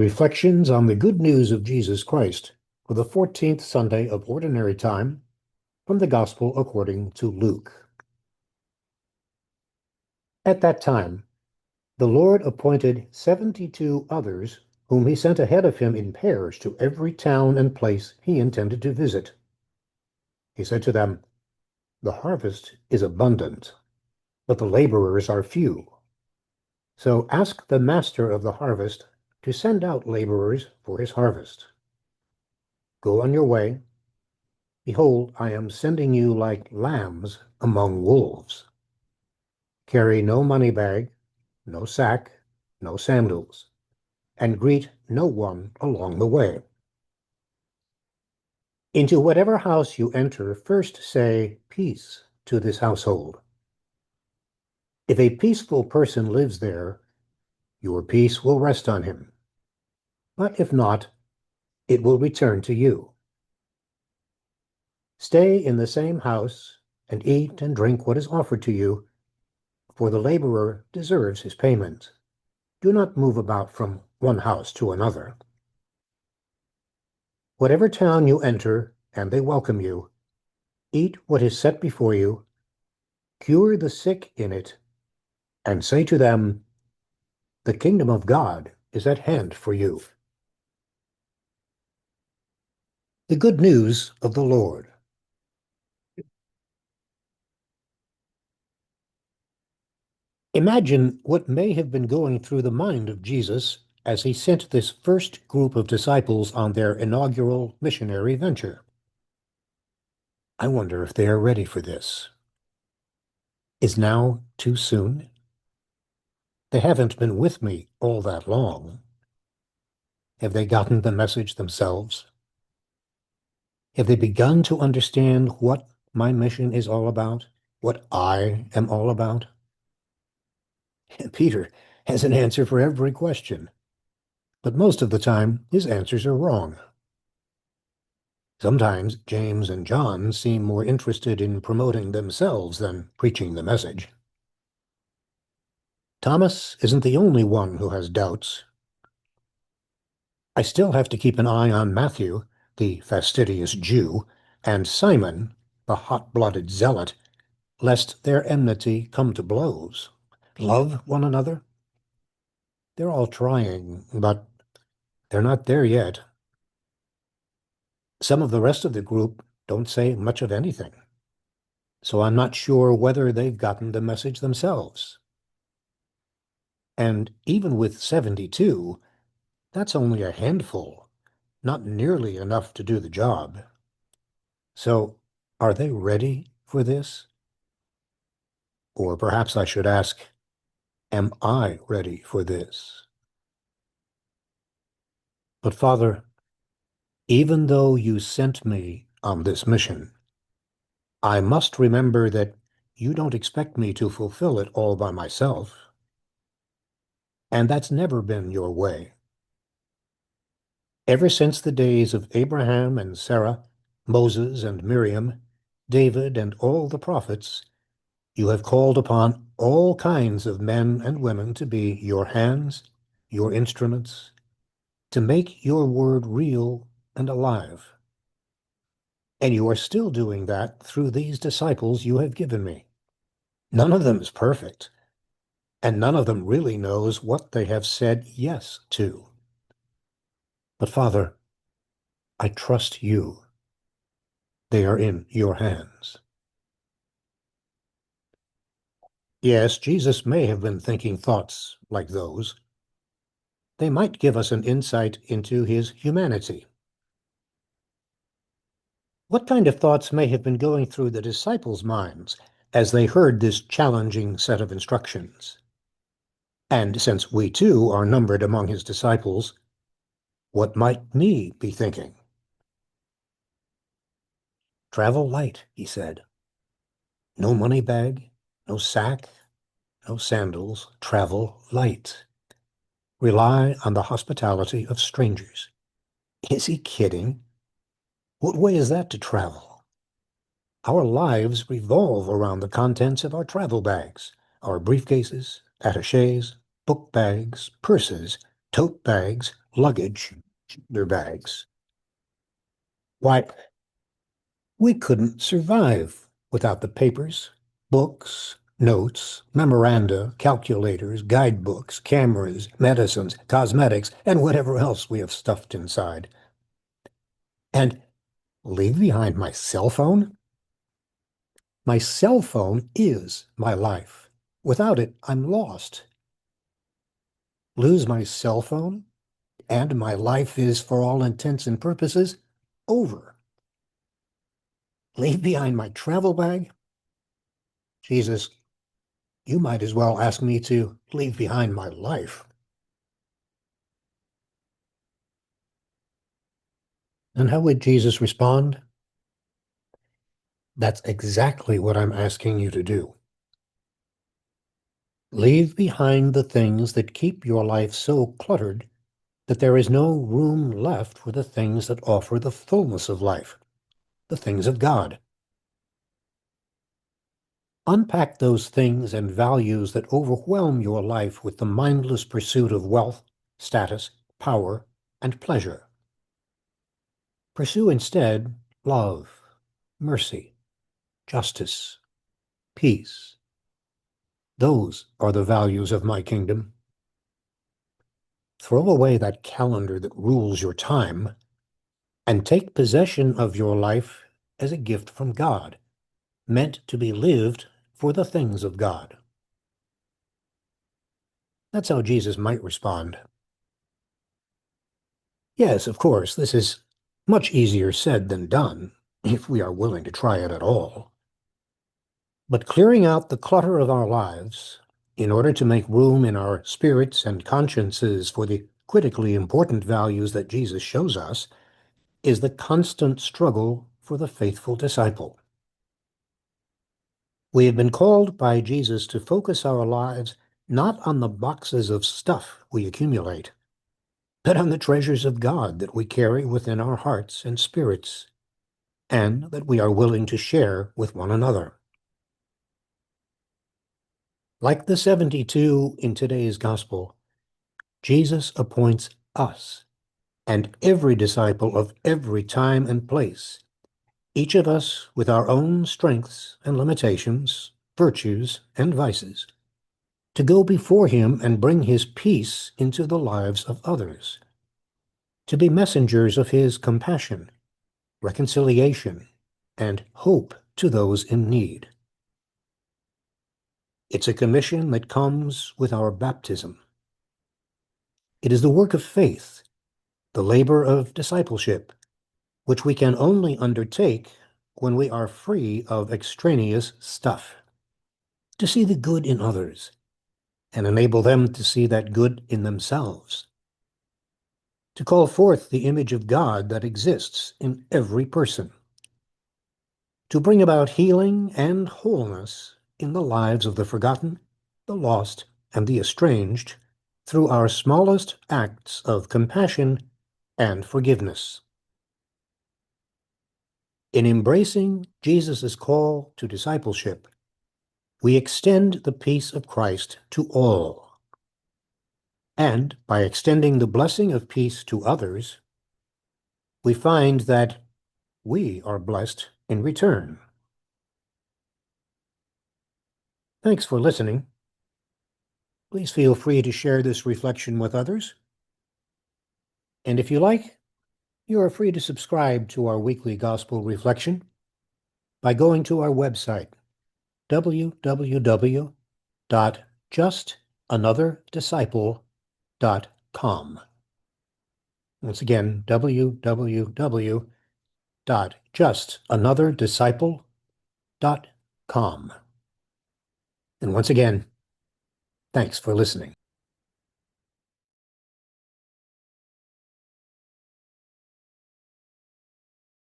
Reflections on the Good News of Jesus Christ for the 14th Sunday of Ordinary Time from the Gospel according to Luke. At that time, the Lord appointed 72 others, whom he sent ahead of him in pairs to every town and place he intended to visit. He said to them, "The harvest is abundant, but the laborers are few. So ask the master of the harvest to send out laborers for his harvest. Go on your way. Behold, I am sending you like lambs among wolves. Carry no money bag, no sack, no sandals, and greet no one along the way. Into whatever house you enter, first say, 'Peace' to this household. If a peaceful person lives there, your peace will rest on him. But if not, it will return to you. Stay in the same house and eat and drink what is offered to you, for the laborer deserves his payment. Do not move about from one house to another. Whatever town you enter, and they welcome you, eat what is set before you, cure the sick in it, and say to them, 'The kingdom of God is at hand for you.'" The good news of the Lord. Imagine what may have been going through the mind of Jesus as he sent this first group of disciples on their inaugural missionary venture. I wonder if they are ready for this. Is now too soon? They haven't been with me all that long. Have they gotten the message themselves? Have they begun to understand what my mission is all about? What I am all about? Peter has an answer for every question, but most of the time his answers are wrong. Sometimes James and John seem more interested in promoting themselves than preaching the message. Thomas isn't the only one who has doubts. I still have to keep an eye on Matthew, the fastidious Jew, and Simon, the hot-blooded zealot, lest their enmity come to blows. Love one another? They're all trying, but they're not there yet. Some of the rest of the group don't say much of anything, so I'm not sure whether they've gotten the message themselves. And even with 72, that's only a handful, not nearly enough to do the job. So, are they ready for this? Or perhaps I should ask, am I ready for this? But Father, even though you sent me on this mission, I must remember that you don't expect me to fulfill it all by myself. And that's never been your way. Ever since the days of Abraham and Sarah, Moses and Miriam, David and all the prophets, you have called upon all kinds of men and women to be your hands, your instruments, to make your word real and alive. And you are still doing that through these disciples you have given me. None of them is perfect, and none of them really knows what they have said yes to. But Father, I trust you. They are in your hands. Yes, Jesus may have been thinking thoughts like those. They might give us an insight into his humanity. What kind of thoughts may have been going through the disciples' minds as they heard this challenging set of instructions? And since we too are numbered among his disciples, what might me be thinking? Travel light, he said. No money bag, no sack, no sandals, travel light. Rely on the hospitality of strangers. Is he kidding? What way is that to travel? Our lives revolve around the contents of our travel bags, our briefcases, attachés, book bags, purses, tote bags, luggage, their bags. Why, we couldn't survive without the papers, books, notes, memoranda, calculators, guidebooks, cameras, medicines, cosmetics, and whatever else we have stuffed inside. And leave behind my cell phone? My cell phone is my life. Without it, I'm lost. Lose my cell phone, and my life is, for all intents and purposes, over. Leave behind my travel bag? Jesus, you might as well ask me to leave behind my life. And how would Jesus respond? That's exactly what I'm asking you to do. Leave behind the things that keep your life so cluttered that there is no room left for the things that offer the fullness of life, the things of God. Unpack those things and values that overwhelm your life with the mindless pursuit of wealth, status, power, and pleasure. Pursue instead love, mercy, justice, peace. Those are the values of my kingdom. Throw away that calendar that rules your time and take possession of your life as a gift from God, meant to be lived for the things of God. That's how Jesus might respond. Yes, of course, this is much easier said than done, if we are willing to try it at all. But clearing out the clutter of our lives, in order to make room in our spirits and consciences for the critically important values that Jesus shows us, is the constant struggle for the faithful disciple. We have been called by Jesus to focus our lives not on the boxes of stuff we accumulate, but on the treasures of God that we carry within our hearts and spirits, and that we are willing to share with one another. Like the 72 in today's gospel, Jesus appoints us and every disciple of every time and place, each of us with our own strengths and limitations, virtues and vices, to go before him and bring his peace into the lives of others, to be messengers of his compassion, reconciliation, and hope to those in need. It's a commission that comes with our baptism. It is the work of faith, the labor of discipleship, which we can only undertake when we are free of extraneous stuff, to see the good in others and enable them to see that good in themselves, to call forth the image of God that exists in every person, to bring about healing and wholeness in the lives of the forgotten, the lost, and the estranged through our smallest acts of compassion and forgiveness. In embracing Jesus' call to discipleship, we extend the peace of Christ to all. And by extending the blessing of peace to others, we find that we are blessed in return. Thanks for listening. Please feel free to share this reflection with others. And if you like, you are free to subscribe to our weekly gospel reflection by going to our website, www.justanother.disciple.com. Once again, www.justanother.disciple.com. And once again, thanks for listening.